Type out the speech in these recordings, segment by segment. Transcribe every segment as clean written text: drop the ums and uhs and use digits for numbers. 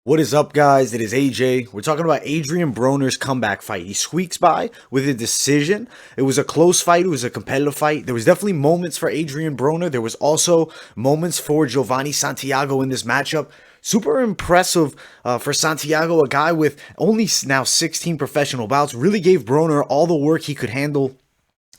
What is up, guys? It is AJ. We're talking about Adrien Broner's comeback fight. He squeaks by with a decision. It was a close fight. It was a competitive fight. There was definitely moments for Adrien Broner. There was also moments for Jovanie Santiago in this matchup. Super impressive for Santiago, a guy with only now 16 professional bouts. Really gave Broner all the work he could handle.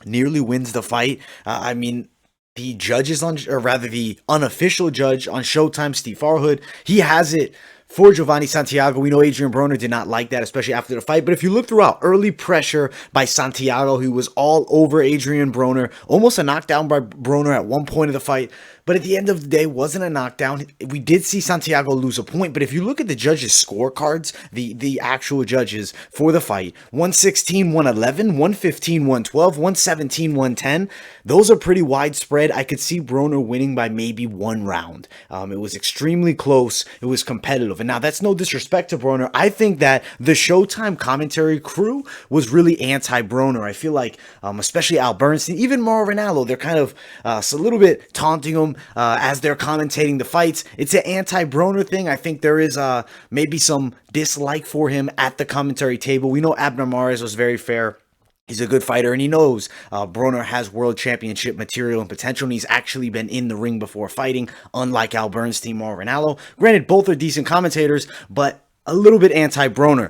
Nearly wins the fight. The judges the unofficial judge on Showtime, Steve Farhood, he has it for Jovanie Santiago. We know Adrien Broner did not like that, especially after the fight. But if you look throughout, early pressure by Santiago, he was all over Adrien Broner. Almost a knockdown by Broner at one point of the fight. But at the end of the day, wasn't a knockdown. We did see Santiago lose a point. But if you look at the judges' scorecards, the actual judges for the fight, 116, 111, 115, 112, 117, 110. Those are pretty widespread. I could see Broner winning by maybe one round. It was extremely close. It was competitive. And now that's no disrespect to Broner. I think that the Showtime commentary crew was really anti-Broner. I feel like, especially Al Bernstein, even Mauro Ranallo, they're kind of a little bit taunting him as they're commentating the fights. It's an anti-Broner thing. I think there is maybe some dislike for him at the commentary table. We know Abner Mares was very fair. He's a good fighter, and he knows Broner has world championship material and potential, and he's actually been in the ring before fighting, unlike Al Bernstein, Mauro Ranallo. Granted, both are decent commentators, but a little bit anti-Broner.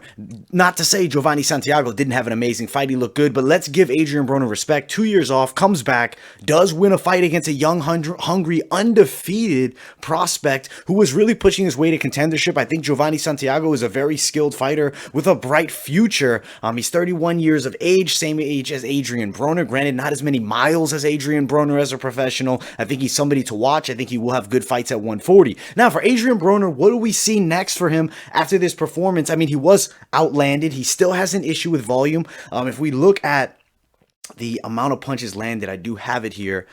Not to say Jovanie Santiago didn't have an amazing fight. He looked good, but let's give Adrien Broner respect. 2 years off, comes back, does win a fight against a young, hungry, undefeated prospect who was really pushing his way to contendership. I think Jovanie Santiago is a very skilled fighter with a bright future. He's 31 years of age, same age as Adrien Broner. Granted, not as many miles as Adrien Broner as a professional. I think he's somebody to watch. I think he will have good fights at 140. Now, for Adrien Broner, what do we see next for him after this performance? I mean, he was outlanded. He still has an issue with volume. If we look at the amount of punches landed, I do have it here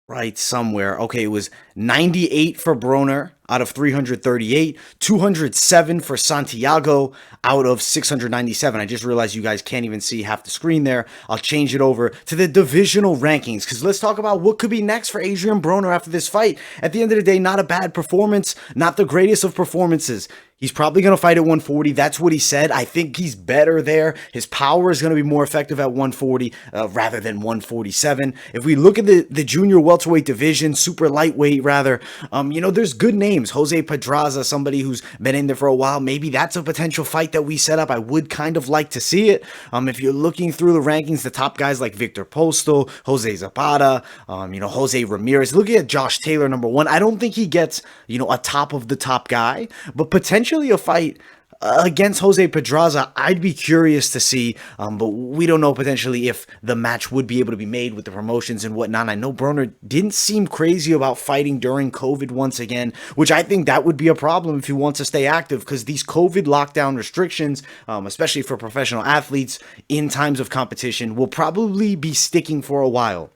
right somewhere. Okay, it was 98 for Broner out of 338, 207 for Santiago out of 697. I just realized you guys can't even see half the screen there. I'll change it over to the divisional rankings, because let's talk about what could be next for Adrien Broner after this fight. At the end of the day, not a bad performance, not the greatest of performances. He's probably going to fight at 140. That's what he said. I think he's better there. His power is going to be more effective at 140 rather than 147. If we look at the junior welterweight division, super lightweight rather, there's good names. Jose Pedraza, somebody who's been in there for a while. Maybe that's a potential fight that we set up. I would kind of like to see it. If you're looking through the rankings, the top guys like Victor Postal, Jose Zapata, Jose Ramirez. Looking at Josh Taylor, number one. I don't think he gets, a top of the top guy, but potentially a fight against Jose Pedraza, I'd be curious to see, but we don't know potentially if the match would be able to be made with the promotions and whatnot. I know Broner didn't seem crazy about fighting during COVID once again, which I think that would be a problem if he wants to stay active, because these COVID lockdown restrictions, especially for professional athletes in times of competition, will probably be sticking for a while.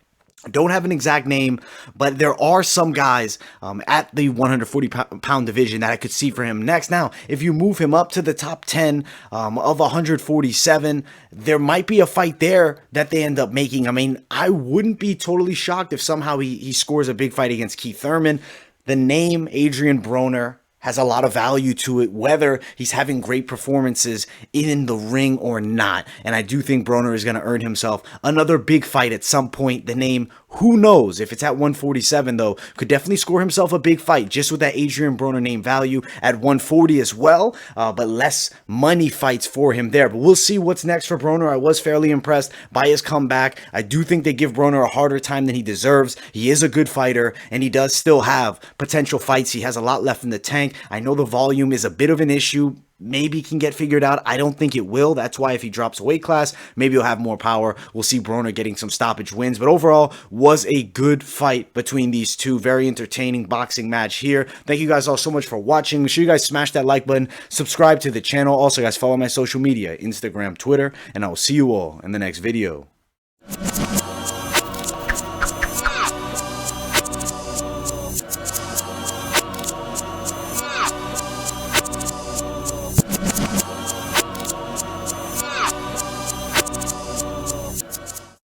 Don't have an exact name, but there are some guys at the 140-pound division that I could see for him next. Now, if you move him up to the top 10 of 147, there might be a fight there that they end up making. I mean, I wouldn't be totally shocked if somehow he scores a big fight against Keith Thurman. The name Adrien Broner has a lot of value to it, whether he's having great performances in the ring or not. And I do think Broner is going to earn himself another big fight at some point. The name, who knows? If it's at 147, though, could definitely score himself a big fight just with that Adrien Broner name value at 140 as well, but less money fights for him there. But we'll see what's next for Broner. I was fairly impressed by his comeback. I do think they give Broner a harder time than he deserves. He is a good fighter, and he does still have potential fights. He has a lot left in the tank. I know the volume is a bit of an issue. Maybe can get figured out. I don't think it will. That's why if he drops a weight class, maybe he'll have more power. We'll see Broner getting some stoppage wins. But overall, was a good fight between these two. Very entertaining boxing match here. Thank you guys all so much for watching. Make sure you guys smash that like button. Subscribe to the channel. Also, guys, follow my social media, Instagram, Twitter. And I will see you all in the next video.